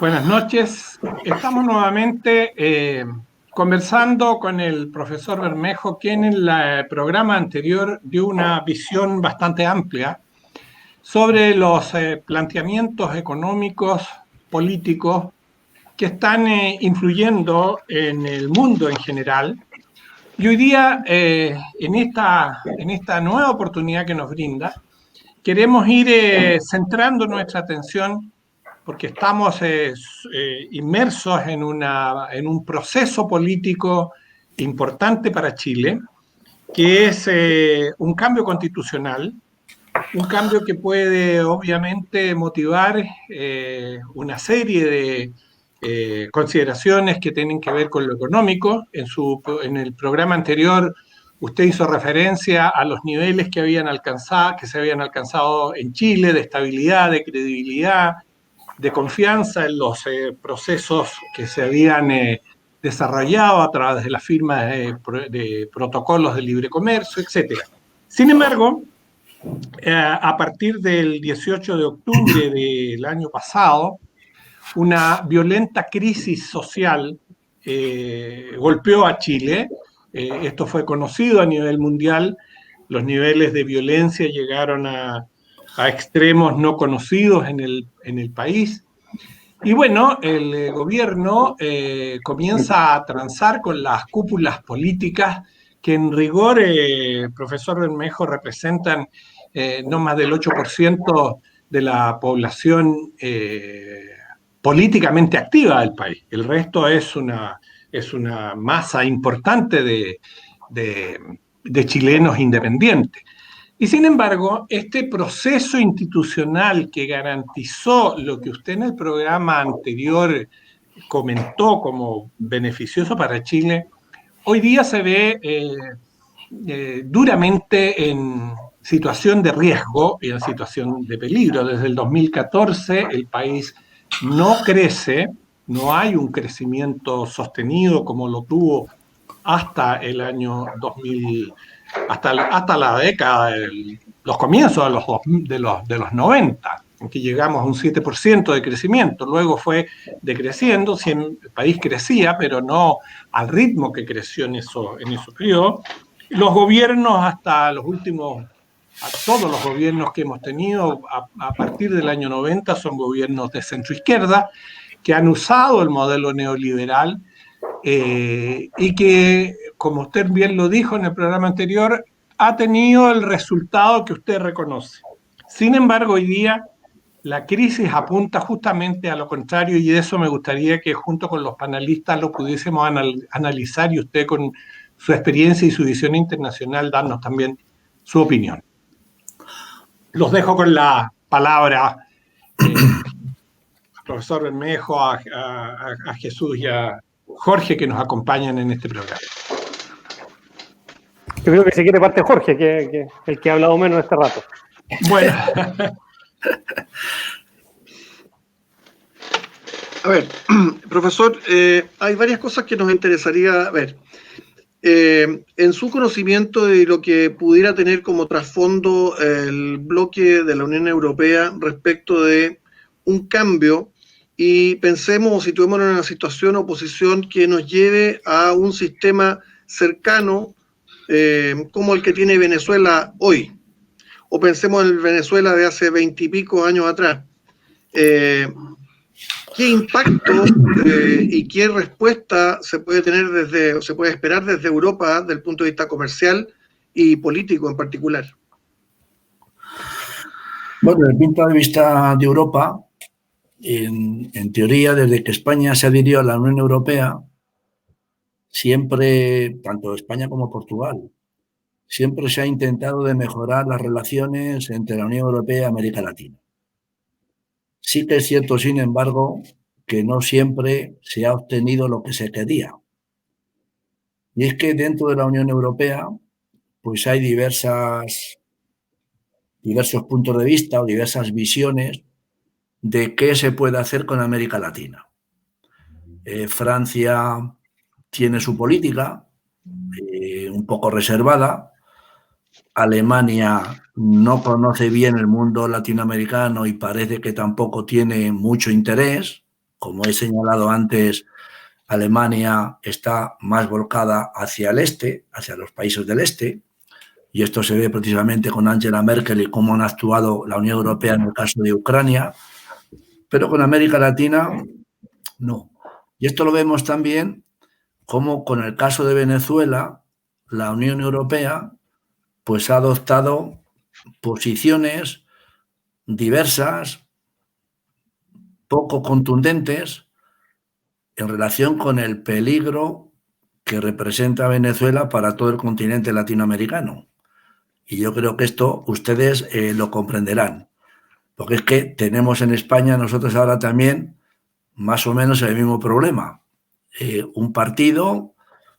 Buenas noches. Estamos nuevamente conversando con el profesor Bermejo, quien en el programa anterior dio una visión bastante amplia sobre los planteamientos económicos, políticos que están influyendo en el mundo en general. Y hoy día, en esta nueva oportunidad que nos brinda, queremos ir centrando nuestra atención porque estamos inmersos en un proceso político importante para Chile, que es un cambio constitucional, un cambio que puede obviamente motivar una serie de consideraciones que tienen que ver con lo económico. En el programa anterior usted hizo referencia a los niveles que se habían alcanzado en Chile de estabilidad, de credibilidad, de confianza en los procesos que se habían desarrollado a través de la firma de protocolos de libre comercio, etc. Sin embargo, a partir del 18 de octubre del año pasado, una violenta crisis social golpeó a Chile. Esto fue conocido a nivel mundial. Los niveles de violencia llegaron a extremos no conocidos en el país. Y bueno, el gobierno comienza a transar con las cúpulas políticas que en rigor, profesor Bermejo, representan no más del 8% de la población políticamente activa del país. El resto es una masa importante de chilenos independientes. Y sin embargo, este proceso institucional que garantizó lo que usted en el programa anterior comentó como beneficioso para Chile, hoy día se ve duramente en situación de riesgo y en situación de peligro. Desde el 2014 el país no crece, no hay un crecimiento sostenido como lo tuvo hasta el año 2000, hasta la década, los comienzos de los 90, en que llegamos a un 7% de crecimiento. Luego fue decreciendo, el país crecía, pero no al ritmo que creció en esos periodos. Los gobiernos hasta los últimos, todos los gobiernos que hemos tenido a partir del año 90 son gobiernos de centro-izquierda que han usado el modelo neoliberal y que, como usted bien lo dijo en el programa anterior, ha tenido el resultado que usted reconoce. Sin embargo, hoy día la crisis apunta justamente a lo contrario, y de eso me gustaría que junto con los panelistas lo pudiésemos analizar, y usted con su experiencia y su visión internacional darnos también su opinión. Los dejo con la palabra al profesor Bermejo, a Jesús y a Jorge, que nos acompañan en este programa. Yo creo que se quiere parte Jorge, que el que ha hablado menos este rato. Bueno. A ver, profesor, hay varias cosas que nos interesaría ver. En su conocimiento de lo que pudiera tener como trasfondo el bloque de la Unión Europea respecto de un cambio, y pensemos o situémonos en una situación o posición que nos lleve a un sistema cercano como el que tiene Venezuela hoy, o pensemos en Venezuela de hace 20 y pico años atrás. ¿Qué impacto y qué respuesta se puede tener se puede esperar desde Europa desde el punto de vista comercial y político en particular? Bueno, desde el punto de vista de Europa, en teoría, desde que España se adhirió a la Unión Europea, siempre, tanto España como Portugal, siempre se ha intentado de mejorar las relaciones entre la Unión Europea y América Latina. Sí que es cierto, sin embargo, que no siempre se ha obtenido lo que se quería. Y es que dentro de la Unión Europea, pues hay diversos puntos de vista o diversas visiones de qué se puede hacer con América Latina. Francia tiene su política, un poco reservada. Alemania no conoce bien el mundo latinoamericano y parece que tampoco tiene mucho interés. como he señalado antes, Alemania está más volcada hacia el este, hacia los países del este, y esto se ve precisamente con Angela Merkel y cómo han actuado la Unión Europea en el caso de Ucrania, pero con América Latina no. Y esto lo vemos también como con el caso de Venezuela, la Unión Europea pues ha adoptado posiciones diversas, poco contundentes, en relación con el peligro que representa Venezuela para todo el continente latinoamericano. Y yo creo que esto ustedes lo comprenderán, porque es que tenemos en España nosotros ahora también más o menos el mismo problema. Un partido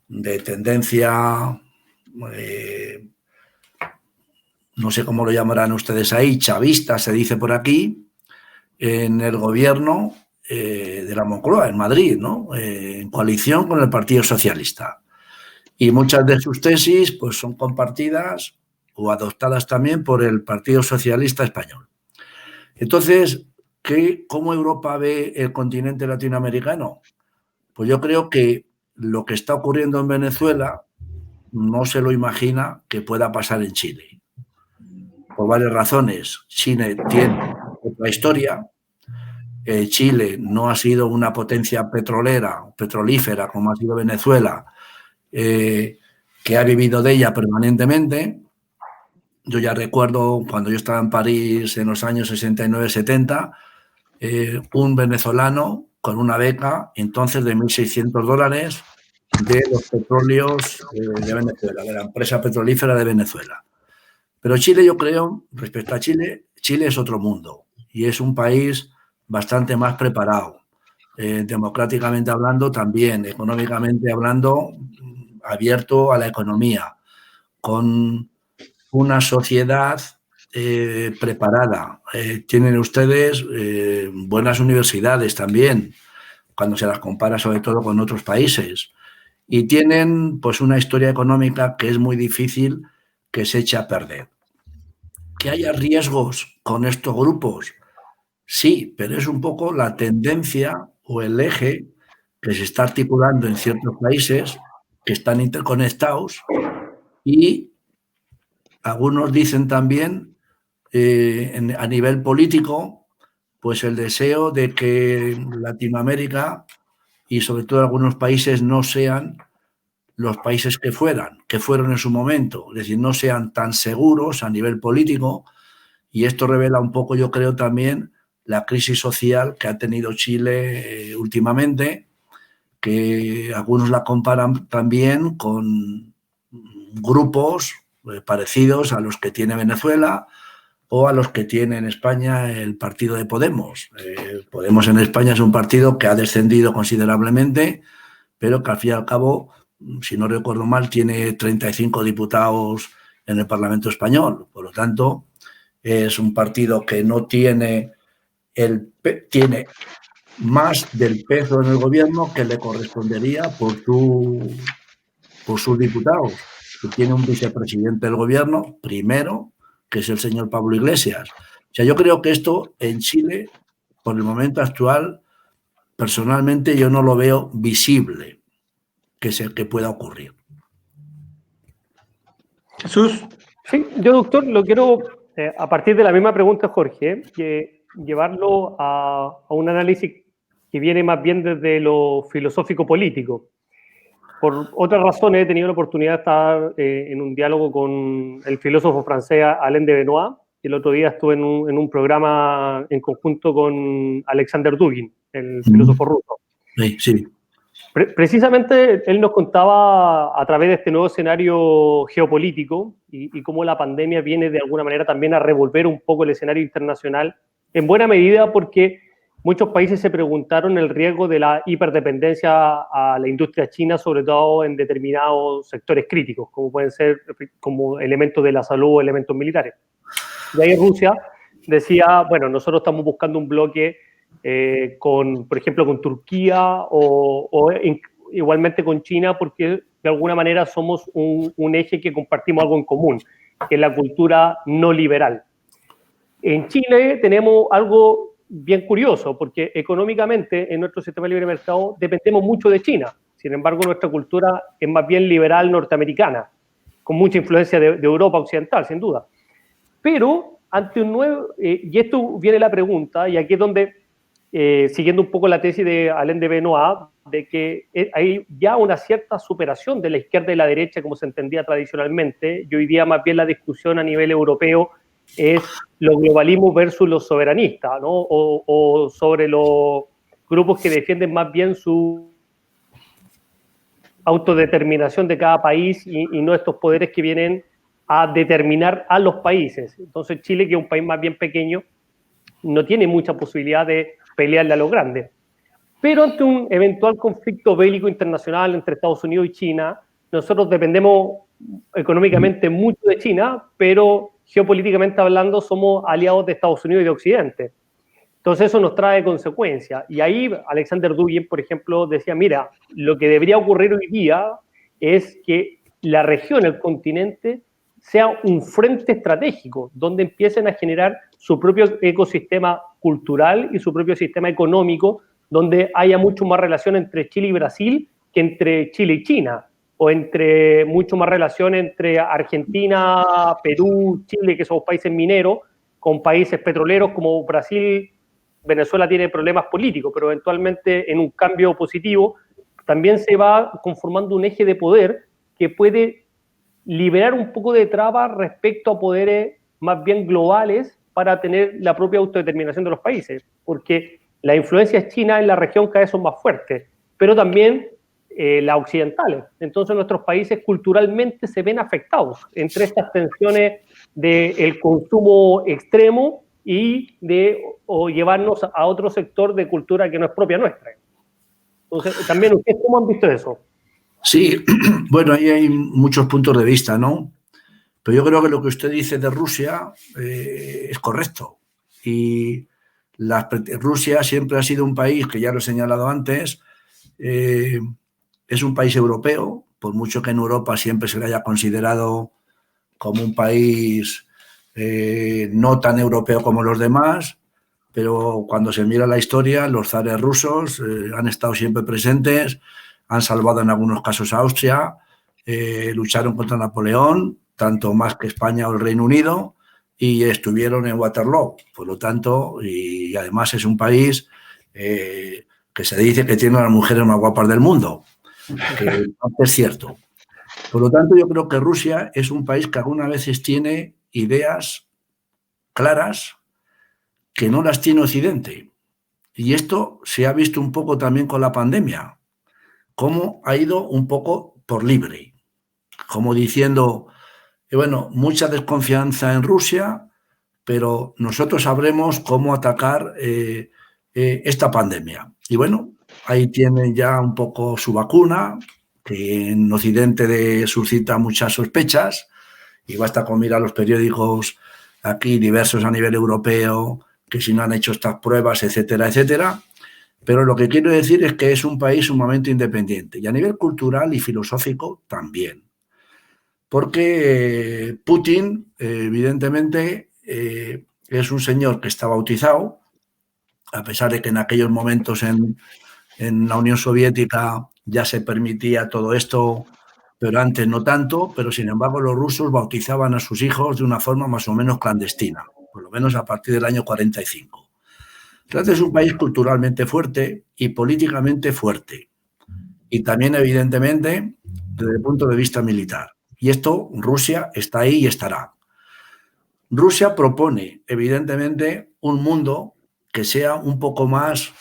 de tendencia, no sé cómo lo llamarán ustedes ahí, chavista se dice por aquí, en el gobierno de la Moncloa, en Madrid, ¿no? En coalición con el Partido Socialista. Y muchas de sus tesis pues, son compartidas o adoptadas también por el Partido Socialista Español. Entonces, ¿cómo Europa ve el continente latinoamericano? Pues yo creo que lo que está ocurriendo en Venezuela no se lo imagina que pueda pasar en Chile. Por varias razones. Chile tiene otra historia. Chile no ha sido una potencia petrolífera como ha sido Venezuela, que ha vivido de ella permanentemente. Yo ya recuerdo cuando yo estaba en París en los años 69-70, un venezolano con una beca entonces de $1.600 de los petróleos de Venezuela, de la empresa petrolífera de Venezuela. Pero Chile, yo creo, respecto a Chile, Chile es otro mundo y es un país bastante más preparado, democráticamente hablando también, económicamente hablando, abierto a la economía, con una sociedad preparada. Tienen ustedes buenas universidades también, cuando se las compara sobre todo con otros países. Y tienen pues una historia económica que es muy difícil que se eche a perder. ¿Que haya riesgos con estos grupos? Sí, pero es un poco la tendencia o el eje que se está articulando en ciertos países que están interconectados y algunos dicen también a nivel político pues el deseo de que Latinoamérica y sobre todo algunos países no sean los países que fueron en su momento, es decir, no sean tan seguros a nivel político, y esto revela un poco, yo creo, también la crisis social que ha tenido Chile últimamente, que algunos la comparan también con grupos parecidos a los que tiene Venezuela o a los que tiene en España el partido de Podemos. Podemos en España es un partido que ha descendido considerablemente, pero que al fin y al cabo, si no recuerdo mal, tiene 35 diputados en el Parlamento español. Por lo tanto, es un partido que no tiene tiene más del peso en el gobierno que le correspondería por sus diputados. Que tiene un vicepresidente del gobierno, primero, que es el señor Pablo Iglesias. O sea, yo creo que esto en Chile, por el momento actual, personalmente yo no lo veo visible que pueda ocurrir. Jesús. Sí, yo, doctor, lo quiero, a partir de la misma pregunta, Jorge, llevarlo a un análisis que viene más bien desde lo filosófico-político. Por otras razones he tenido la oportunidad de estar en un diálogo con el filósofo francés Alain de Benoist, y el otro día estuve en un programa en conjunto con Alexander Dugin, el filósofo ruso. Sí, sí. Precisamente él nos contaba a través de este nuevo escenario geopolítico y cómo la pandemia viene de alguna manera también a revolver un poco el escenario internacional, en buena medida porque muchos países se preguntaron el riesgo de la hiperdependencia a la industria china, sobre todo en determinados sectores críticos, como pueden ser como elementos de la salud o elementos militares. Y ahí Rusia decía, bueno, nosotros estamos buscando un bloque por ejemplo, con Turquía o igualmente con China, porque de alguna manera somos un eje que compartimos algo en común, que es la cultura no liberal. En Chile tenemos algo bien curioso, porque económicamente en nuestro sistema de libre mercado dependemos mucho de China. Sin embargo, nuestra cultura es más bien liberal norteamericana, con mucha influencia de Europa occidental, sin duda. Pero ante un nuevo, y esto viene la pregunta, y aquí es donde, siguiendo un poco la tesis de Alain de Benoit, de que hay ya una cierta superación de la izquierda y la derecha, como se entendía tradicionalmente, y hoy día más bien la discusión a nivel europeo es los globalismos versus los soberanistas, ¿no? O sobre los grupos que defienden más bien su autodeterminación de cada país y no estos poderes que vienen a determinar a los países. Entonces Chile, que es un país más bien pequeño, no tiene mucha posibilidad de pelearle a los grandes. Pero ante un eventual conflicto bélico internacional entre Estados Unidos y China, nosotros dependemos económicamente mucho de China, pero geopolíticamente hablando somos aliados de Estados Unidos y de Occidente. Entonces eso nos trae consecuencias. Y ahí Alexander Dugin, por ejemplo, decía, mira, lo que debería ocurrir hoy día es que la región, el continente, sea un frente estratégico, donde empiecen a generar su propio ecosistema cultural y su propio sistema económico, donde haya mucho más relación entre Chile y Brasil que entre Chile y China, o entre mucho más relación entre Argentina, Perú, Chile, que son países mineros, con países petroleros como Brasil. Venezuela tiene problemas políticos, pero eventualmente en un cambio positivo también se va conformando un eje de poder que puede liberar un poco de trabas respecto a poderes más bien globales para tener la propia autodeterminación de los países, porque las influencias chinas en la región cada vez son más fuertes, pero también las occidentales. Entonces nuestros países culturalmente se ven afectados entre estas tensiones del consumo extremo y o llevarnos a otro sector de cultura que no es propia nuestra. Entonces, también, ¿ustedes cómo han visto eso? Sí, bueno, ahí hay muchos puntos de vista, ¿no? Pero yo creo que lo que usted dice de Rusia es correcto. Y Rusia siempre ha sido un país, que ya lo he señalado antes, es un país europeo, por mucho que en Europa siempre se le haya considerado como un país no tan europeo como los demás, pero cuando se mira la historia, los zares rusos han estado siempre presentes, han salvado en algunos casos a Austria, lucharon contra Napoleón, tanto más que España o el Reino Unido, y estuvieron en Waterloo. Por lo tanto, y además es un país que se dice que tiene a las mujeres más guapas del mundo, que no es cierto. Por lo tanto, yo creo que Rusia es un país que algunas veces tiene ideas claras que no las tiene Occidente. Y esto se ha visto un poco también con la pandemia, cómo ha ido un poco por libre, como diciendo, bueno, mucha desconfianza en Rusia, pero nosotros sabremos cómo atacar esta pandemia. Y bueno, ahí tienen ya un poco su vacuna, que en Occidente suscita muchas sospechas, y basta con mirar los periódicos aquí diversos a nivel europeo, que si no han hecho estas pruebas, etcétera, etcétera. Pero lo que quiero decir es que es un país sumamente independiente, y a nivel cultural y filosófico también. Porque Putin, evidentemente, es un señor que está bautizado, a pesar de que en aquellos momentos en la Unión Soviética ya se permitía todo esto, pero antes no tanto, pero sin embargo los rusos bautizaban a sus hijos de una forma más o menos clandestina, por lo menos a partir del año 45. Entonces es un país culturalmente fuerte y políticamente fuerte, y también evidentemente desde el punto de vista militar. Y esto, Rusia está ahí y estará. Rusia propone, evidentemente, un mundo que sea un poco más,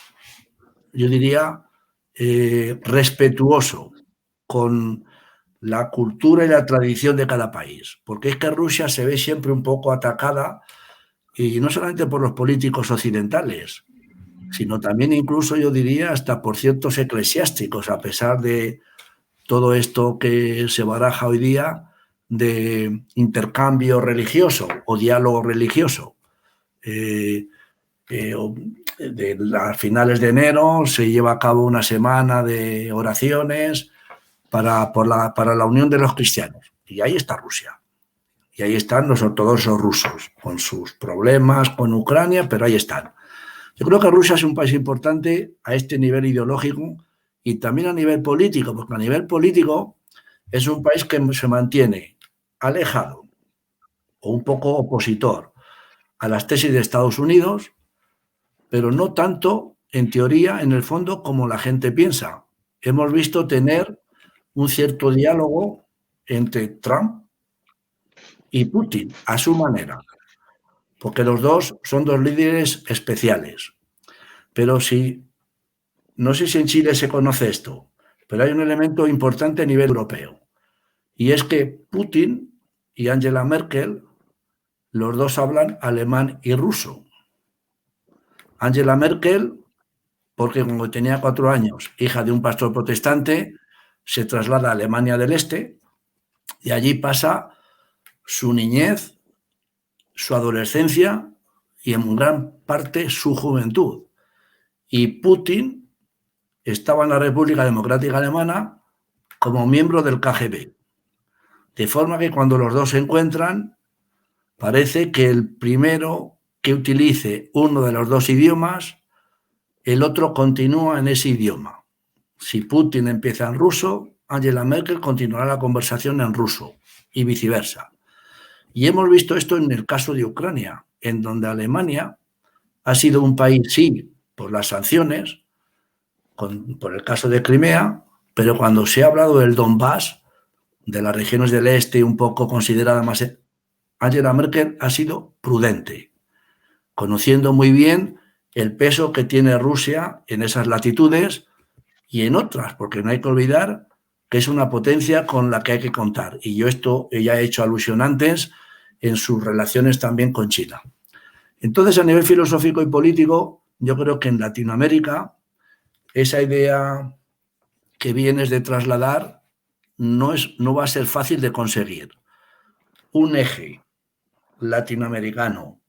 yo diría, respetuoso con la cultura y la tradición de cada país. Porque es que Rusia se ve siempre un poco atacada, y no solamente por los políticos occidentales, sino también incluso, yo diría, hasta por ciertos eclesiásticos, a pesar de todo esto que se baraja hoy día de intercambio religioso o diálogo religioso. A finales de enero se lleva a cabo una semana de oraciones para la unión de los cristianos. Y ahí está Rusia. Y ahí están los ortodoxos rusos, con sus problemas con Ucrania, pero ahí están. Yo creo que Rusia es un país importante a este nivel ideológico y también a nivel político, porque a nivel político es un país que se mantiene alejado o un poco opositor a las tesis de Estados Unidos, pero no tanto, en teoría, en el fondo, como la gente piensa. Hemos visto tener un cierto diálogo entre Trump y Putin, a su manera, porque los dos son dos líderes especiales. Pero no sé si en Chile se conoce esto, pero hay un elemento importante a nivel europeo, y es que Putin y Angela Merkel, los dos hablan alemán y ruso. Angela Merkel, porque cuando tenía 4 años, hija de un pastor protestante, se traslada a Alemania del Este y allí pasa su niñez, su adolescencia y en gran parte su juventud. Y Putin estaba en la República Democrática Alemana como miembro del KGB. De forma que cuando los dos se encuentran, parece que el primero que utilice uno de los dos idiomas, el otro continúa en ese idioma. Si Putin empieza en ruso, Angela Merkel continuará la conversación en ruso y viceversa. Y hemos visto esto en el caso de Ucrania, en donde Alemania ha sido un país, sí, por las sanciones, por el caso de Crimea, pero cuando se ha hablado del Donbass, de las regiones del este, un poco considerada más, Angela Merkel ha sido prudente, conociendo muy bien el peso que tiene Rusia en esas latitudes y en otras, porque no hay que olvidar que es una potencia con la que hay que contar. Y yo esto ya he hecho alusión antes en sus relaciones también con China. Entonces, a nivel filosófico y político, yo creo que en Latinoamérica esa idea que vienes de trasladar no va a ser fácil de conseguir. Un eje latinoamericano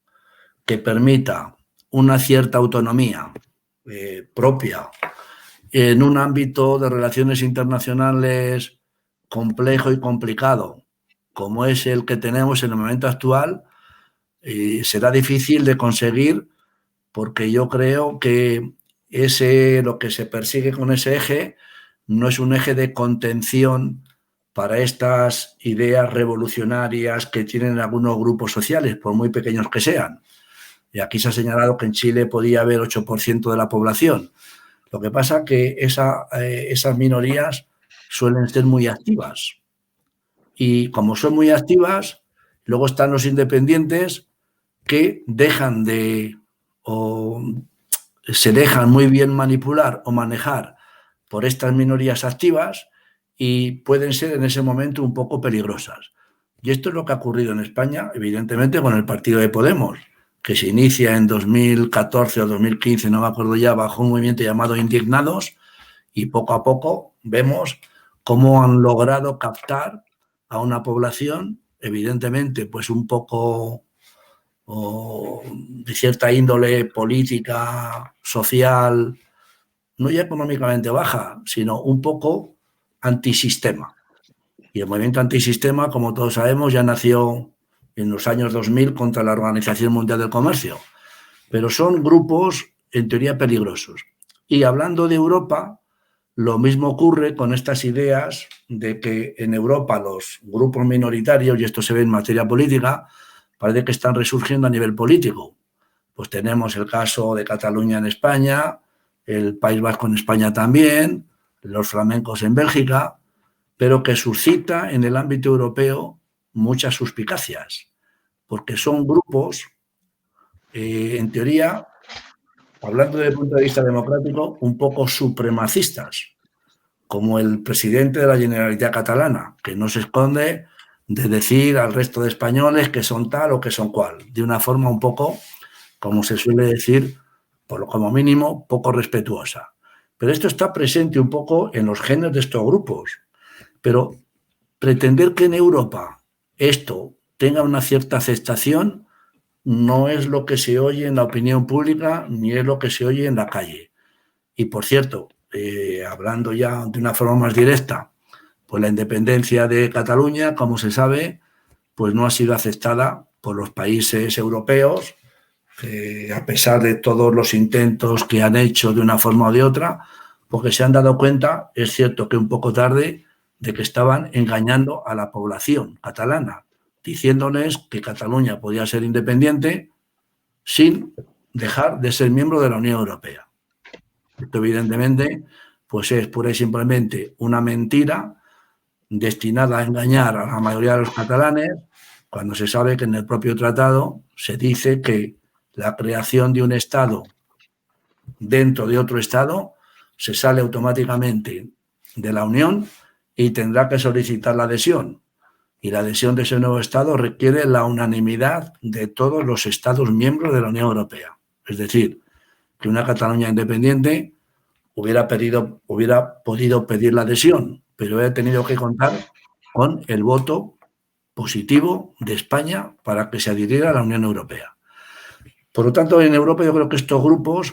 que permita una cierta autonomía propia en un ámbito de relaciones internacionales complejo y complicado, como es el que tenemos en el momento actual, será difícil de conseguir, porque yo creo que lo que se persigue con ese eje no es un eje de contención para estas ideas revolucionarias que tienen algunos grupos sociales, por muy pequeños que sean. Y aquí se ha señalado que en Chile podía haber 8% de la población. Lo que pasa es que esas minorías suelen ser muy activas. Y como son muy activas, luego están los independientes que se dejan muy bien manipular o manejar por estas minorías activas y pueden ser en ese momento un poco peligrosas. Y esto es lo que ha ocurrido en España, evidentemente, con el partido de Podemos, que se inicia en 2014 o 2015, no me acuerdo ya, bajo un movimiento llamado Indignados, y poco a poco vemos cómo han logrado captar a una población, evidentemente, pues un poco de cierta índole política, social, no ya económicamente baja, sino un poco antisistema. Y el movimiento antisistema, como todos sabemos, ya nació en los años 2000 contra la Organización Mundial del Comercio. Pero son grupos, en teoría, peligrosos. Y hablando de Europa, lo mismo ocurre con estas ideas de que en Europa los grupos minoritarios, y esto se ve en materia política, parece que están resurgiendo a nivel político. Pues tenemos el caso de Cataluña en España, el País Vasco en España también, los flamencos en Bélgica, pero que suscita en el ámbito europeo muchas suspicacias, porque son grupos, en teoría, hablando desde el punto de vista democrático, un poco supremacistas, como el presidente de la Generalitat catalana, que no se esconde de decir al resto de españoles que son tal o que son cual, de una forma un poco, como se suele decir, como mínimo, poco respetuosa. Pero esto está presente un poco en los genes de estos grupos. Pero pretender que en Europa esto tenga una cierta aceptación no es lo que se oye en la opinión pública ni es lo que se oye en la calle. Y por cierto, hablando ya de una forma más directa, pues la independencia de Cataluña, como se sabe, pues no ha sido aceptada por los países europeos, a pesar de todos los intentos que han hecho de una forma o de otra, porque se han dado cuenta, es cierto que un poco tarde, de que estaban engañando a la población catalana, diciéndoles que Cataluña podía ser independiente sin dejar de ser miembro de la Unión Europea. Esto, evidentemente, pues es pura y simplemente una mentira destinada a engañar a la mayoría de los catalanes, cuando se sabe que en el propio tratado se dice que la creación de un Estado dentro de otro Estado se sale automáticamente de la Unión y tendrá que solicitar la adhesión. Y la adhesión de ese nuevo Estado requiere la unanimidad de todos los Estados miembros de la Unión Europea. Es decir, que una Cataluña independiente hubiera podido pedir la adhesión, pero hubiera tenido que contar con el voto positivo de España para que se adhiriera a la Unión Europea. Por lo tanto, en Europa yo creo que estos grupos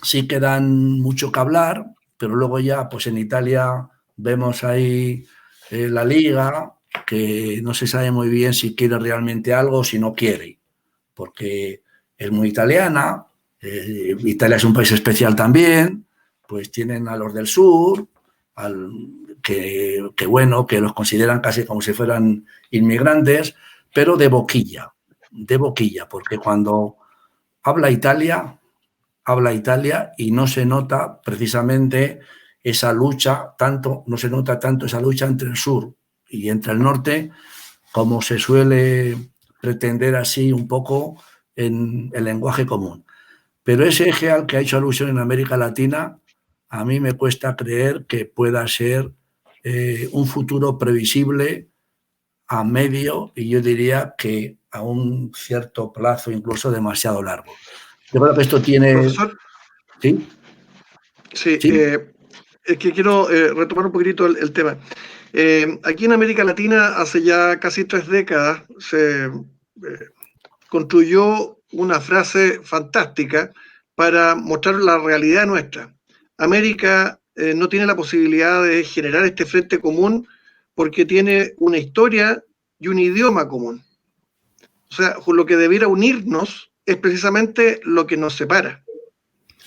sí que dan mucho que hablar, pero luego ya, pues en Italia vemos ahí la Liga, que no se sabe muy bien si quiere realmente algo o si no quiere, porque es muy italiana, Italia es un país especial también, pues tienen a los del sur, que bueno, que los consideran casi como si fueran inmigrantes, pero de boquilla, porque cuando habla Italia y no se nota precisamente esa lucha, no se nota tanto esa lucha entre el sur y entre el norte, como se suele pretender así un poco en el lenguaje común. Pero ese eje al que ha hecho alusión en América Latina, a mí me cuesta creer que pueda ser un futuro previsible a medio, y yo diría que a un cierto plazo incluso demasiado largo. Yo creo que esto tiene... Profesor, ¿sí? Sí, ¿Sí? es que quiero retomar un poquitito el tema. Aquí en América Latina, hace ya casi 3 décadas, se construyó una frase fantástica para mostrar la realidad nuestra. América no tiene la posibilidad de generar este frente común porque tiene una historia y un idioma común. O sea, lo que debiera unirnos es precisamente lo que nos separa.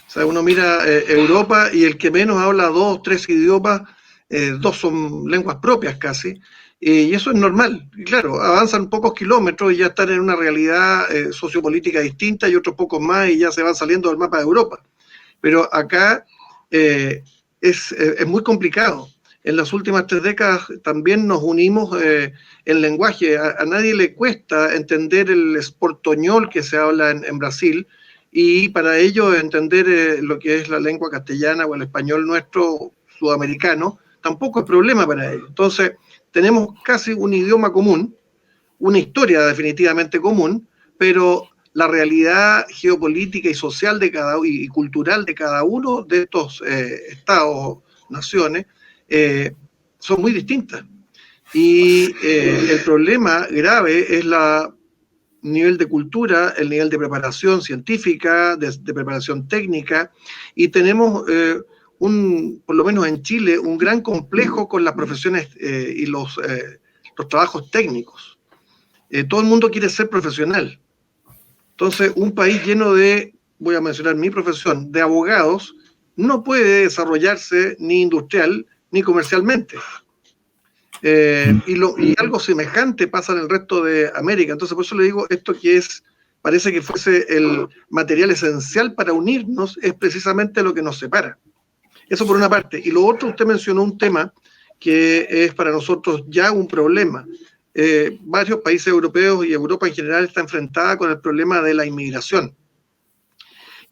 O sea, uno mira Europa y el que menos habla 2, 3 idiomas, 2 son lenguas propias casi, y eso es normal. Y claro, avanzan pocos kilómetros y ya están en una realidad sociopolítica distinta y otros pocos más y ya se van saliendo del mapa de Europa. Pero acá es muy complicado. En las últimas 3 décadas también nos unimos en lenguaje. A nadie le cuesta entender el esportoñol que se habla en Brasil, y para ello entender lo que es la lengua castellana o el español nuestro sudamericano tampoco es problema para ellos. Entonces, tenemos casi un idioma común, una historia definitivamente común, pero la realidad geopolítica y social de y cultural de cada uno de estos estados, naciones, son muy distintas. Y el problema grave es la nivel de cultura, el nivel de preparación científica, de preparación técnica, y tenemos por lo menos en Chile, un gran complejo con las profesiones y los trabajos técnicos. Todo el mundo quiere ser profesional. Entonces, un país lleno de, voy a mencionar mi profesión, de abogados, no puede desarrollarse ni industrial ni comercialmente. Y algo semejante pasa en el resto de América. Entonces, por eso le digo, esto que parece que fuese el material esencial para unirnos, es precisamente lo que nos separa. Eso por una parte. Y lo otro, usted mencionó un tema que es para nosotros ya un problema. Varios países europeos y Europa en general está enfrentada con el problema de la inmigración.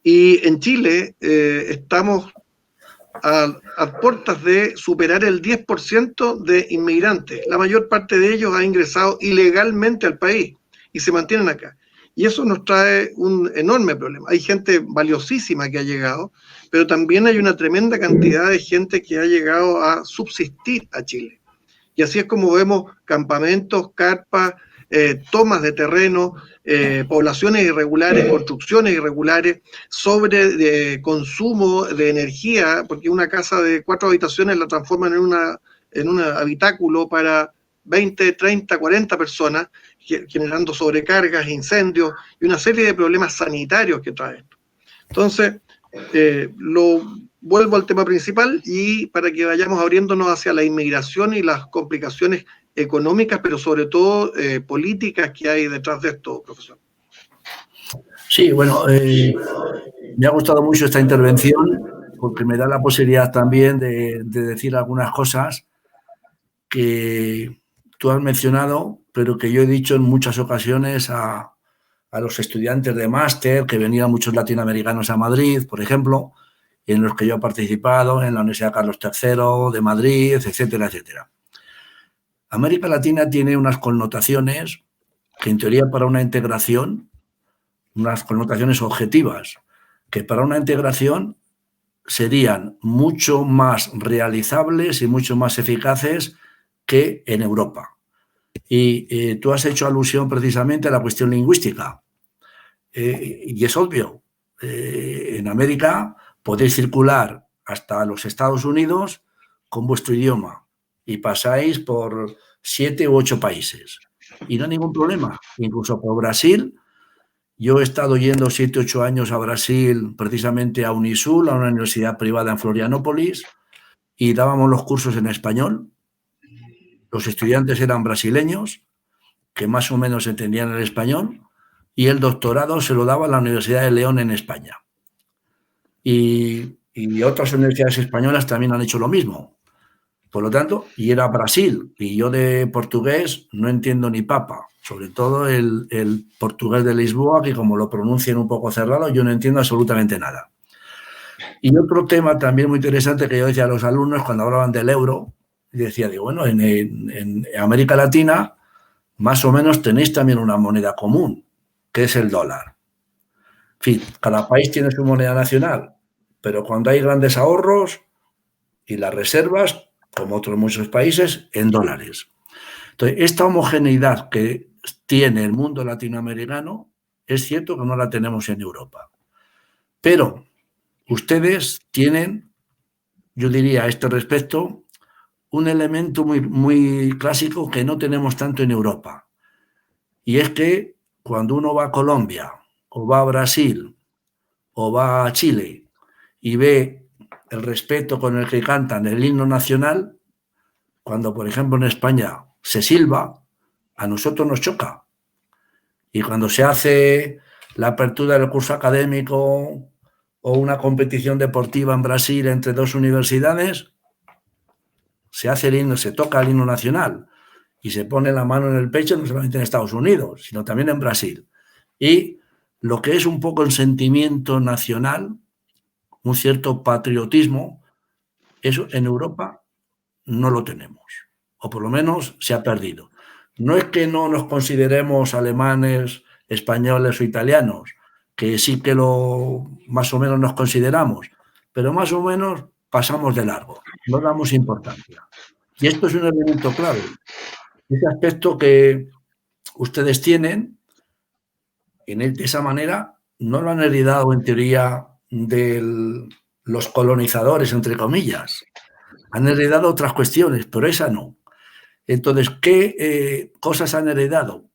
Y en Chile estamos a puertas de superar el 10% de inmigrantes. La mayor parte de ellos ha ingresado ilegalmente al país y se mantienen acá. Y eso nos trae un enorme problema. Hay gente valiosísima que ha llegado, pero también hay una tremenda cantidad de gente que ha llegado a subsistir a Chile. Y así es como vemos campamentos, carpas, tomas de terreno, poblaciones irregulares, construcciones irregulares, sobre consumo de energía, porque una casa de 4 habitaciones la transforman en un habitáculo para 20, 30, 40 personas, generando sobrecargas, incendios y una serie de problemas sanitarios que trae esto. Entonces, vuelvo al tema principal y para que vayamos abriéndonos hacia la inmigración y las complicaciones económicas, pero sobre todo políticas que hay detrás de esto, profesor. Sí, bueno, me ha gustado mucho esta intervención porque me da la posibilidad también de decir algunas cosas que tú has mencionado, pero que yo he dicho en muchas ocasiones a los estudiantes de máster, que venían muchos latinoamericanos a Madrid, por ejemplo, en los que yo he participado en la Universidad Carlos III de Madrid, etcétera, etcétera. América Latina tiene unas connotaciones que en teoría para una integración, unas connotaciones objetivas, que para una integración serían mucho más realizables y mucho más eficaces que en Europa. Y tú has hecho alusión precisamente a la cuestión lingüística. Y es obvio, en América podéis circular hasta los Estados Unidos con vuestro idioma y pasáis por 7 u 8 países. Y no hay ningún problema. Incluso por Brasil, yo he estado yendo 7 u 8 años a Brasil, precisamente a Unisul, a una universidad privada en Florianópolis, y dábamos los cursos en español. Los estudiantes eran brasileños, que más o menos entendían el español, y el doctorado se lo daba a la Universidad de León en España. Y otras universidades españolas también han hecho lo mismo. Por lo tanto, y era Brasil, y yo de portugués no entiendo ni papa, sobre todo el portugués de Lisboa, que como lo pronuncian un poco cerrado, yo no entiendo absolutamente nada. Y otro tema también muy interesante que yo decía a los alumnos cuando hablaban del euro, decía, digo, bueno, en América Latina más o menos tenéis también una moneda común, que es el dólar. En fin, cada país tiene su moneda nacional, pero cuando hay grandes ahorros y las reservas, como otros muchos países, en dólares. Entonces, esta homogeneidad que tiene el mundo latinoamericano, es cierto que no la tenemos en Europa. Pero ustedes tienen, yo diría a este respecto, un elemento muy, muy clásico que no tenemos tanto en Europa. Y es que cuando uno va a Colombia, o va a Brasil, o va a Chile, y ve el respeto con el que cantan el himno nacional, cuando, por ejemplo, en España se silba, a nosotros nos choca. Y cuando se hace la apertura del curso académico o una competición deportiva en Brasil entre dos universidades, se hace el himno, se toca el himno nacional y se pone la mano en el pecho, no solamente en Estados Unidos, sino también en Brasil. Y lo que es un poco el sentimiento nacional, un cierto patriotismo, eso en Europa no lo tenemos, o por lo menos se ha perdido. No es que no nos consideremos alemanes, españoles o italianos, que sí que más o menos nos consideramos, pero más o menos pasamos de largo, no damos importancia. Y esto es un elemento clave. Ese aspecto que ustedes tienen, de esa manera, no lo han heredado en teoría de los colonizadores, entre comillas. Han heredado otras cuestiones, pero esa no. Entonces, ¿qué cosas han heredado?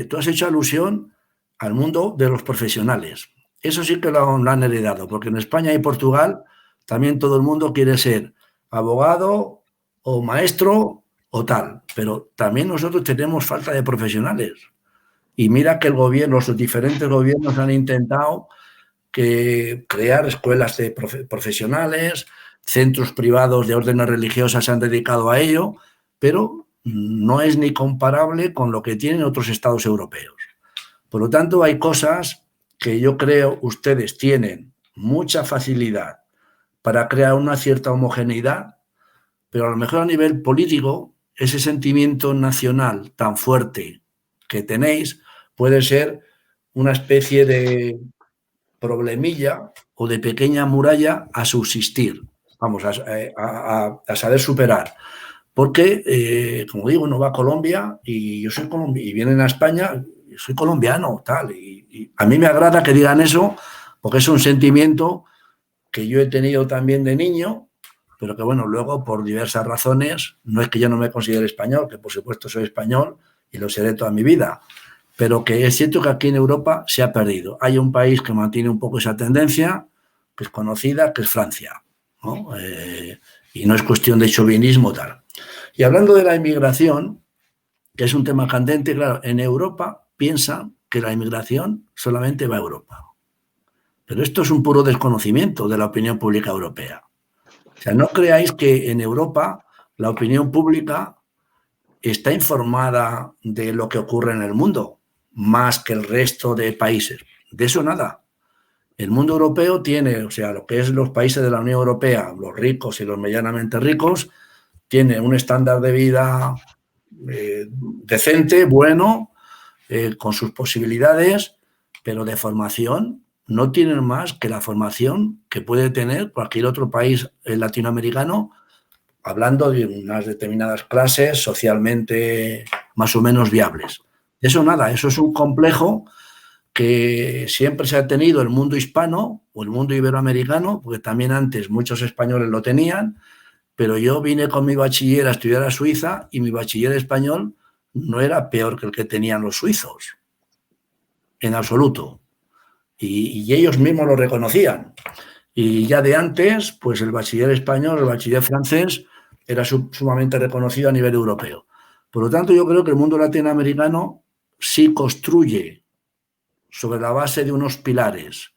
Tú has hecho alusión al mundo de los profesionales. Eso sí que lo han heredado, porque en España y Portugal también todo el mundo quiere ser abogado o maestro o tal, pero también nosotros tenemos falta de profesionales. Y mira que el gobierno, los diferentes gobiernos han intentado crear escuelas de profesionales, centros privados de órdenes religiosas se han dedicado a ello, pero no es ni comparable con lo que tienen otros estados europeos. Por lo tanto, hay cosas que yo creo ustedes tienen mucha facilidad para crear una cierta homogeneidad, pero a lo mejor a nivel político, ese sentimiento nacional tan fuerte que tenéis puede ser una especie de problemilla o de pequeña muralla a subsistir, vamos, a saber superar. Porque, como digo, uno va a Colombia y yo soy colombiano, y vienen a España, yo soy colombiano, tal, y a mí me agrada que digan eso, porque es un sentimiento que yo he tenido también de niño, pero que, bueno, luego, por diversas razones, no es que yo no me considere español, que por supuesto soy español, y lo seré toda mi vida. Pero que es cierto que aquí en Europa se ha perdido. Hay un país que mantiene un poco esa tendencia, que es conocida, que es Francia, ¿no? Y no es cuestión de chauvinismo tal. Y hablando de la inmigración, que es un tema candente, claro, en Europa piensan que la inmigración solamente va a Europa. Pero esto es un puro desconocimiento de la opinión pública europea. O sea, no creáis que en Europa la opinión pública está informada de lo que ocurre en el mundo, más que el resto de países. De eso nada. El mundo europeo tiene, o sea, lo que es los países de la Unión Europea, los ricos y los medianamente ricos, tiene un estándar de vida decente, bueno, con sus posibilidades, pero de formación no tienen más que la formación que puede tener cualquier otro país latinoamericano, hablando de unas determinadas clases socialmente más o menos viables. Eso nada, eso es un complejo que siempre se ha tenido el mundo hispano o el mundo iberoamericano, porque también antes muchos españoles lo tenían, pero yo vine con mi bachiller a estudiar a Suiza y mi bachiller español no era peor que el que tenían los suizos, en absoluto. Y ellos mismos lo reconocían. Y ya de antes, pues el bachiller español, el bachiller francés, era sumamente reconocido a nivel europeo. Por lo tanto, yo creo que el mundo latinoamericano sí construye sobre la base de unos pilares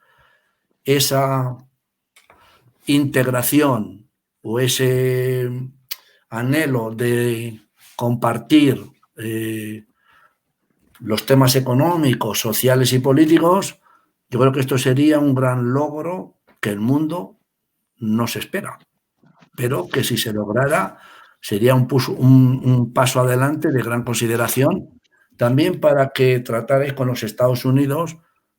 esa integración o ese anhelo de compartir los temas económicos, sociales y políticos. Yo creo que esto sería un gran logro que el mundo no se espera, pero que si se lograra sería un paso adelante de gran consideración, también para que tratarais con los Estados Unidos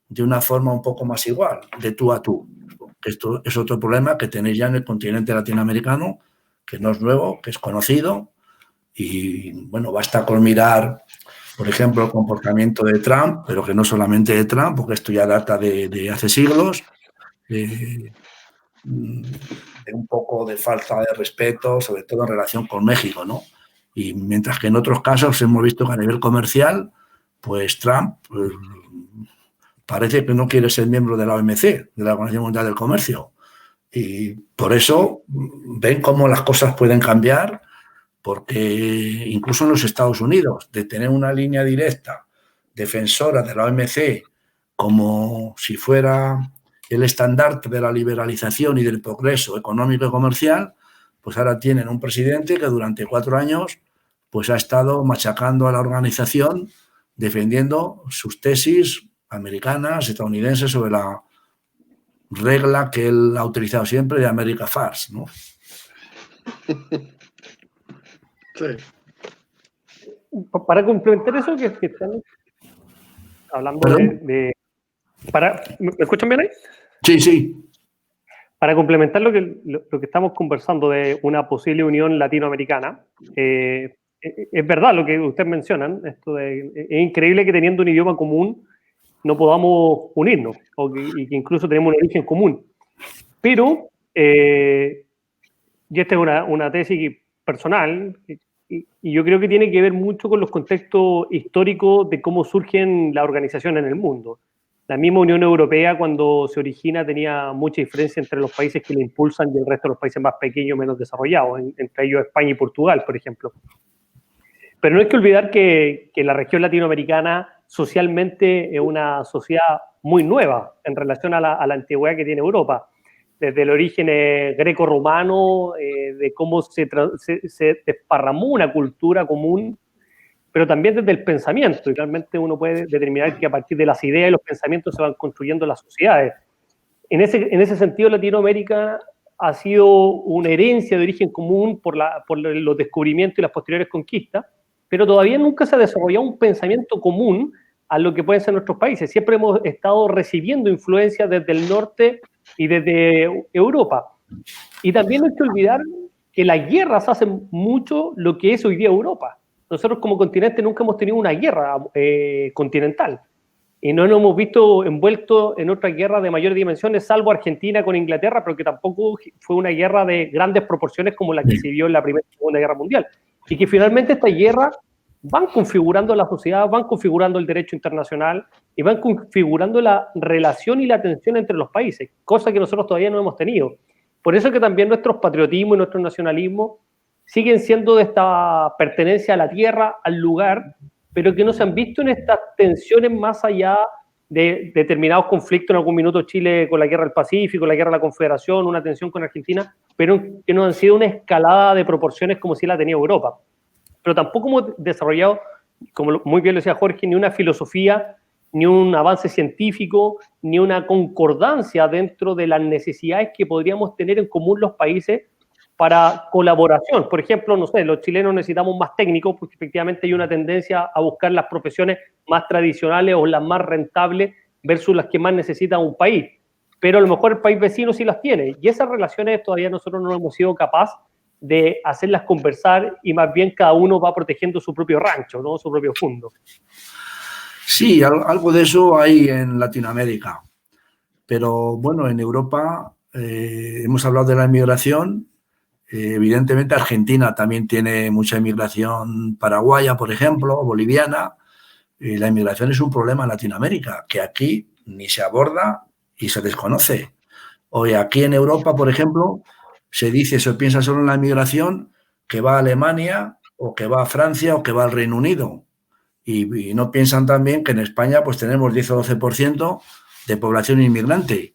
de una forma un poco más igual, de tú a tú. Esto es otro problema que tenéis ya en el continente latinoamericano, que no es nuevo, que es conocido, y bueno, basta con mirar, por ejemplo, el comportamiento de Trump, pero que no solamente de Trump, porque esto ya data de hace siglos, de un poco de falta de respeto, sobre todo en relación con México, ¿no? Y mientras que en otros casos hemos visto que a nivel comercial, pues Trump parece que no quiere ser miembro de la OMC, de la Organización Mundial del Comercio. Y por eso ven cómo las cosas pueden cambiar, porque incluso en los Estados Unidos, de tener una línea directa defensora de la OMC como si fuera el estandarte de la liberalización y del progreso económico y comercial, pues ahora tienen un presidente que durante 4 años pues ha estado machacando a la organización, defendiendo sus tesis americanas, estadounidenses, sobre la regla que él ha utilizado siempre de America First, ¿no? Sí. Para complementar eso que están hablando ¿me escuchan bien ahí? Sí, sí. Para complementar lo que estamos conversando de una posible unión latinoamericana, es verdad lo que ustedes mencionan, es increíble que teniendo un idioma común no podamos unirnos, y que incluso tenemos un origen común. Pero, y esta es una tesis personal, y yo creo que tiene que ver mucho con los contextos históricos de cómo surgen las organizaciones en el mundo. La misma Unión Europea, cuando se origina, tenía mucha diferencia entre los países que la impulsan y el resto de los países más pequeños, menos desarrollados, entre ellos España y Portugal, por ejemplo. Pero no hay que olvidar que la región latinoamericana socialmente es una sociedad muy nueva en relación a la antigüedad que tiene Europa. Desde el origen greco-romano, de cómo se desparramó una cultura común, pero también desde el pensamiento, y realmente uno puede determinar que a partir de las ideas y los pensamientos se van construyendo las sociedades. En ese sentido, Latinoamérica ha sido una herencia de origen común por los descubrimientos y las posteriores conquistas, pero todavía nunca se ha desarrollado un pensamiento común a lo que pueden ser nuestros países. Siempre hemos estado recibiendo influencias desde el norte y desde Europa. Y también no hay que olvidar que las guerras hacen mucho lo que es hoy día Europa. Nosotros como continente nunca hemos tenido una guerra continental y no nos hemos visto envueltos en otras guerras de mayores dimensiones, salvo Argentina con Inglaterra, pero que tampoco fue una guerra de grandes proporciones como la que se vio en la Primera y Segunda Guerra Mundial. Y que finalmente estas guerras van configurando la sociedad, van configurando el derecho internacional y van configurando la relación y la tensión entre los países, cosa que nosotros todavía no hemos tenido. Por eso que también nuestros patriotismos y nuestro nacionalismo siguen siendo de esta pertenencia a la tierra, al lugar, pero que no se han visto en estas tensiones más allá de determinados conflictos. En algún minuto Chile con la guerra del Pacífico, la guerra de la Confederación, una tensión con Argentina, pero que no han sido una escalada de proporciones como si la tenía Europa. Pero tampoco hemos desarrollado, como muy bien lo decía Jorge, ni una filosofía, ni un avance científico, ni una concordancia dentro de las necesidades que podríamos tener en común los países para colaboración. Por ejemplo, no sé, los chilenos necesitamos más técnicos porque efectivamente hay una tendencia a buscar las profesiones más tradicionales o las más rentables versus las que más necesita un país. Pero a lo mejor el país vecino sí las tiene. Y esas relaciones todavía nosotros no hemos sido capaces de hacerlas conversar y más bien cada uno va protegiendo su propio rancho, ¿no? Su propio fondo. Sí, algo de eso hay en Latinoamérica. Pero bueno, en Europa hemos hablado de la inmigración. Evidentemente Argentina también tiene mucha inmigración paraguaya, por ejemplo, boliviana. La inmigración es un problema en Latinoamérica que aquí ni se aborda y se desconoce. Hoy aquí en Europa, por ejemplo, se dice, se piensa solo en la inmigración que va a Alemania o que va a Francia o que va al Reino Unido. Y no piensan también que en España pues tenemos 10 o 12% de población inmigrante.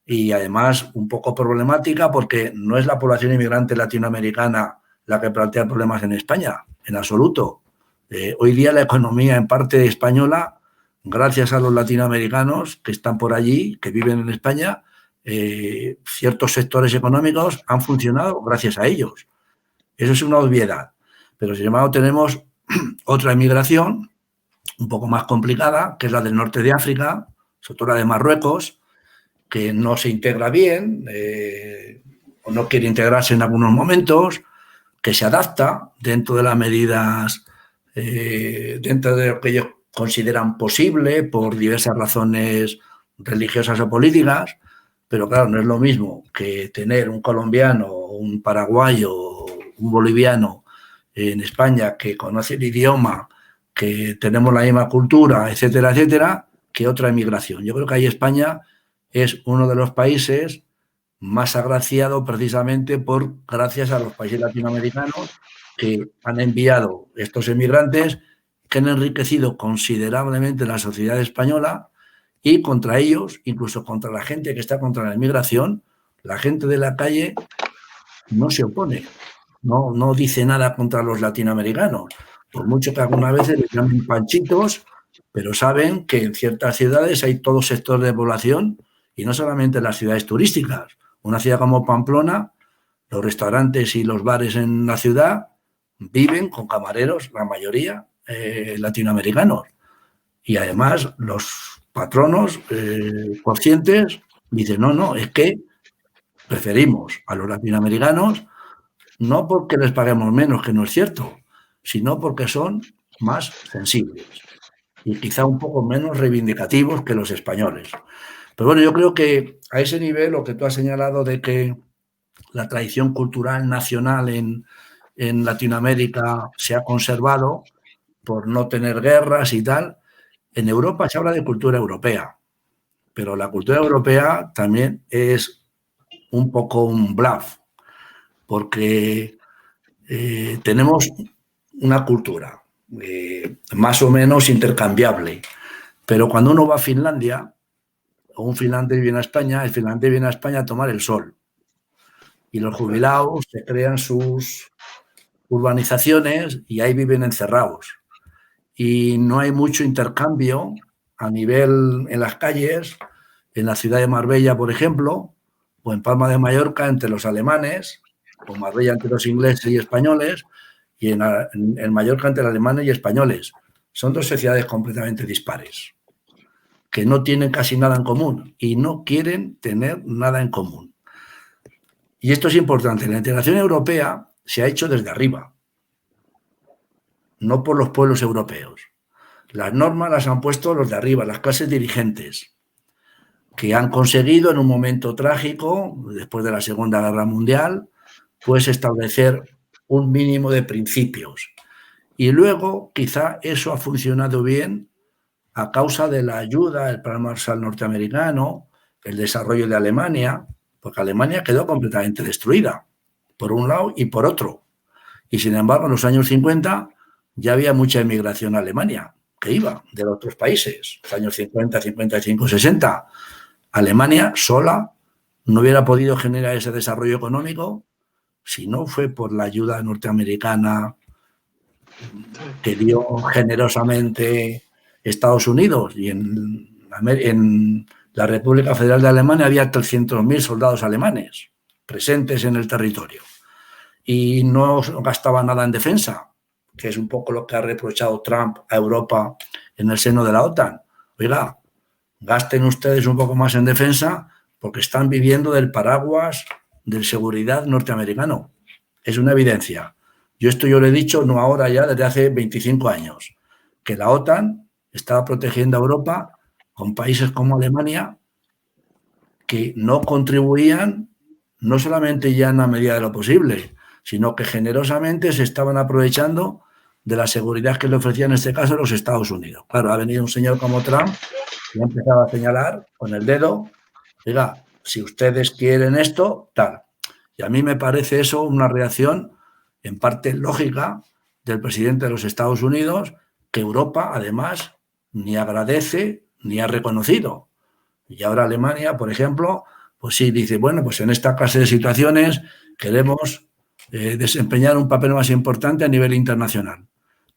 Y además un poco problemática porque no es la población inmigrante latinoamericana la que plantea problemas en España, en absoluto. Hoy día la economía en parte española, gracias a los latinoamericanos que están por allí, que viven en España, ciertos sectores económicos han funcionado gracias a ellos. Eso es una obviedad. Pero sin embargo tenemos otra inmigración un poco más complicada, que es la del norte de África, sobre todo la de Marruecos, que no se integra bien o no quiere integrarse en algunos momentos, que se adapta dentro de las medidas, dentro de lo que ellos consideran posible por diversas razones religiosas o políticas, pero claro, no es lo mismo que tener un colombiano, un paraguayo, un boliviano en España que conoce el idioma, que tenemos la misma cultura, etcétera, etcétera, que otra inmigración. Yo creo que ahí España es uno de los países más agraciado precisamente gracias a los países latinoamericanos que han enviado estos emigrantes que han enriquecido considerablemente la sociedad española y contra ellos, incluso contra la gente que está contra la inmigración, la gente de la calle no se opone, no dice nada contra los latinoamericanos, por mucho que algunas veces les llamen panchitos, pero saben que en ciertas ciudades hay todo sector de población. Y no solamente en las ciudades turísticas. Una ciudad como Pamplona, los restaurantes y los bares en la ciudad viven con camareros, la mayoría latinoamericanos. Y además los patronos conscientes dicen, no, es que preferimos a los latinoamericanos no porque les paguemos menos, que no es cierto, sino porque son más sensibles y quizá un poco menos reivindicativos que los españoles. Pero bueno, yo creo que a ese nivel, lo que tú has señalado de que la tradición cultural nacional en Latinoamérica se ha conservado por no tener guerras y tal, en Europa se habla de cultura europea, pero la cultura europea también es un poco un bluff, porque tenemos una cultura más o menos intercambiable, pero cuando uno va a Finlandia, o un finlandés viene a España, el finlandés viene a España a tomar el sol. Y los jubilados se crean sus urbanizaciones y ahí viven encerrados. Y no hay mucho intercambio a nivel en las calles, en la ciudad de Marbella, por ejemplo, o en Palma de Mallorca entre los alemanes, o Marbella entre los ingleses y españoles, y en Mallorca entre alemanes y españoles. Son dos sociedades completamente dispares, que no tienen casi nada en común y no quieren tener nada en común. Y esto es importante. La integración europea se ha hecho desde arriba, no por los pueblos europeos. Las normas las han puesto los de arriba, las clases dirigentes, que han conseguido en un momento trágico, después de la Segunda Guerra Mundial, pues establecer un mínimo de principios. Y luego quizá eso ha funcionado bien a causa de la ayuda del Plan Marshall norteamericano, el desarrollo de Alemania, porque Alemania quedó completamente destruida, por un lado y por otro. Y sin embargo, en los años 50 ya había mucha inmigración a Alemania, que iba de otros países. Los años 50, 55, 60. Alemania sola no hubiera podido generar ese desarrollo económico si no fue por la ayuda norteamericana que dio generosamente Estados Unidos. Y en la República Federal de Alemania había 300.000 soldados alemanes presentes en el territorio. Y no gastaba nada en defensa, que es un poco lo que ha reprochado Trump a Europa en el seno de la OTAN. Oiga, gasten ustedes un poco más en defensa porque están viviendo del paraguas de seguridad norteamericano. Es una evidencia. Yo lo he dicho, no ahora ya, desde hace 25 años, que la OTAN estaba protegiendo a Europa con países como Alemania que no contribuían, no solamente ya en la medida de lo posible, sino que generosamente se estaban aprovechando de la seguridad que le ofrecían en este caso los Estados Unidos. Claro, ha venido un señor como Trump y ha empezado a señalar con el dedo, oiga, si ustedes quieren esto, tal. Y a mí me parece eso una reacción en parte lógica del presidente de los Estados Unidos, que Europa además ni agradece ni ha reconocido. Y ahora Alemania, por ejemplo, pues sí dice, bueno, pues en esta clase de situaciones queremos desempeñar un papel más importante a nivel internacional,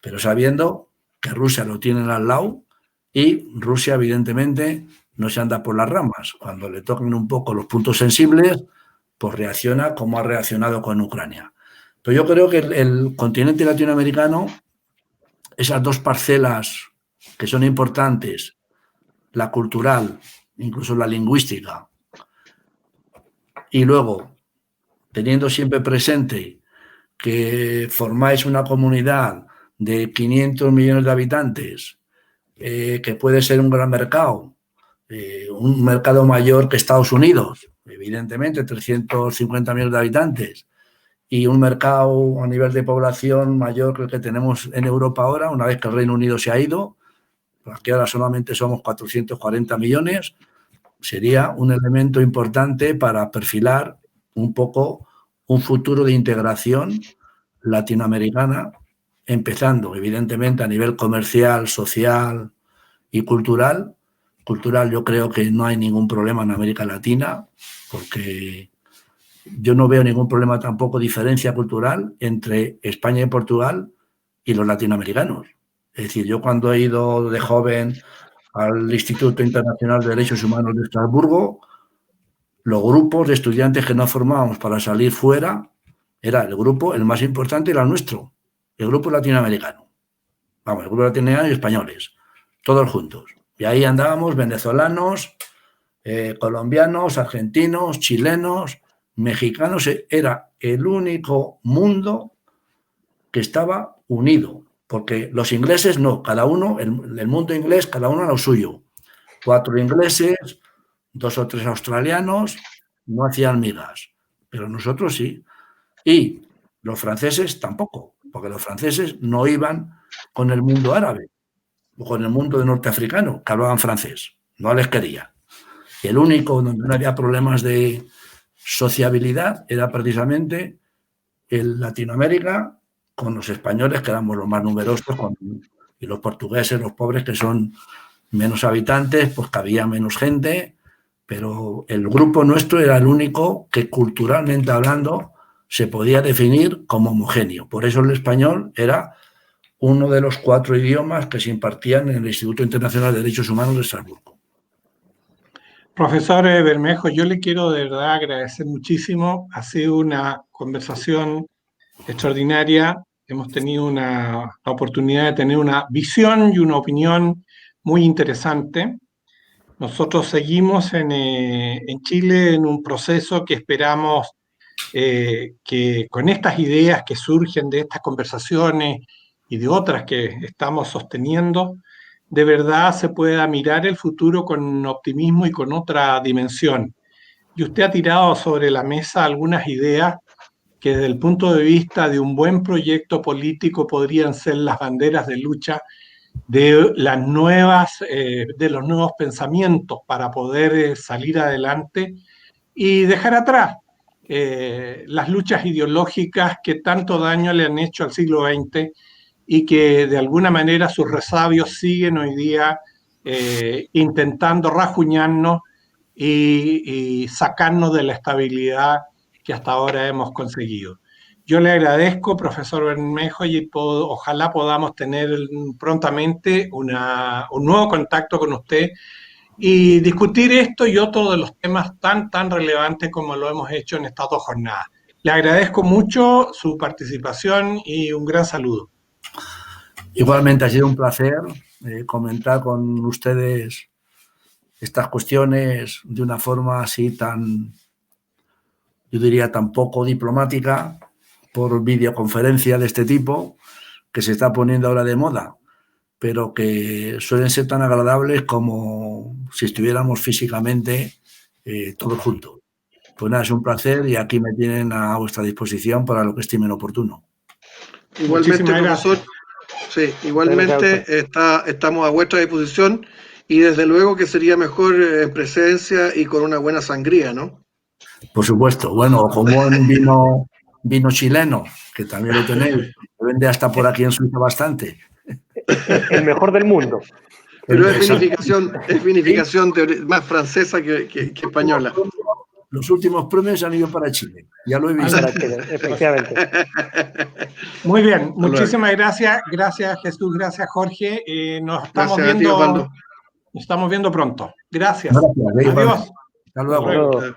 pero sabiendo que Rusia lo tiene al lado y Rusia evidentemente no se anda por las ramas. Cuando le toquen un poco los puntos sensibles, pues reacciona como ha reaccionado con Ucrania. Pero yo creo que el continente latinoamericano, esas dos parcelas que son importantes, la cultural, incluso la lingüística, y luego teniendo siempre presente que formáis una comunidad de 500 millones de habitantes, que puede ser un gran mercado, un mercado mayor que Estados Unidos, evidentemente 350 millones de habitantes, y un mercado a nivel de población mayor que el que tenemos en Europa ahora, una vez que el Reino Unido se ha ido, aquí ahora solamente somos 440 millones, sería un elemento importante para perfilar un poco un futuro de integración latinoamericana, empezando evidentemente a nivel comercial, social y cultural. Cultural yo creo que no hay ningún problema en América Latina, porque yo no veo ningún problema tampoco, diferencia cultural entre España y Portugal y los latinoamericanos. Es decir, yo cuando he ido de joven al Instituto Internacional de Derechos Humanos de Estrasburgo, los grupos de estudiantes que nos formábamos para salir fuera, era el grupo, el más importante era el nuestro, el grupo latinoamericano. Vamos, el grupo latinoamericano y españoles, todos juntos. Y ahí andábamos venezolanos, colombianos, argentinos, chilenos, mexicanos. Era el único mundo que estaba unido, porque los ingleses no, cada uno, el mundo inglés, cada uno a lo suyo. 4 ingleses, 2 o 3 australianos, no hacían migas, pero nosotros sí. Y los franceses tampoco, porque los franceses no iban con el mundo árabe o con el mundo de norteafricano, que hablaban francés, no les quería. Y el único donde no había problemas de sociabilidad era precisamente en Latinoamérica, con los españoles, que éramos los más numerosos, y los portugueses, los pobres, que son menos habitantes, pues que había menos gente, pero el grupo nuestro era el único que culturalmente hablando se podía definir como homogéneo. Por eso el español era uno de los 4 idiomas que se impartían en el Instituto Internacional de Derechos Humanos de Estrasburgo. Profesor Bermejo, yo le quiero de verdad agradecer muchísimo. Ha sido una conversación extraordinaria. Hemos tenido la oportunidad de tener una visión y una opinión muy interesante. Nosotros seguimos en Chile en un proceso que esperamos que con estas ideas que surgen de estas conversaciones y de otras que estamos sosteniendo, de verdad se pueda mirar el futuro con optimismo y con otra dimensión. Y usted ha tirado sobre la mesa algunas ideas que desde el punto de vista de un buen proyecto político podrían ser las banderas de lucha de las de los nuevos pensamientos para poder salir adelante y dejar atrás las luchas ideológicas que tanto daño le han hecho al siglo XX y que de alguna manera sus resabios siguen hoy día intentando rajuñarnos y sacarnos de la estabilidad que hasta ahora hemos conseguido. Yo le agradezco, profesor Bermejo, y ojalá podamos tener prontamente un nuevo contacto con usted y discutir esto y otro de los temas tan relevantes como lo hemos hecho en estas 2 jornadas. Le agradezco mucho su participación y un gran saludo. Igualmente ha sido un placer comentar con ustedes estas cuestiones de una forma así tan, yo diría, tan poco diplomática, por videoconferencia de este tipo, que se está poniendo ahora de moda, pero que suelen ser tan agradables como si estuviéramos físicamente todos juntos. Pues nada, es un placer y aquí me tienen a vuestra disposición para lo que estimen oportuno. Igualmente, profesor. Sí, igualmente estamos a vuestra disposición y desde luego que sería mejor en presencia y con una buena sangría, ¿no? Por supuesto. Bueno, como en vino chileno, que también lo tenéis, se vende hasta por aquí en Suiza bastante. El mejor del mundo. Pero es vinificación más francesa que española. Los últimos premios han ido para Chile, ya lo he visto. Efectivamente. Muy bien, muchísimas gracias. Gracias, Jesús, gracias, Jorge. Nos estamos viendo pronto. Gracias. Gracias. Adiós. Hasta luego.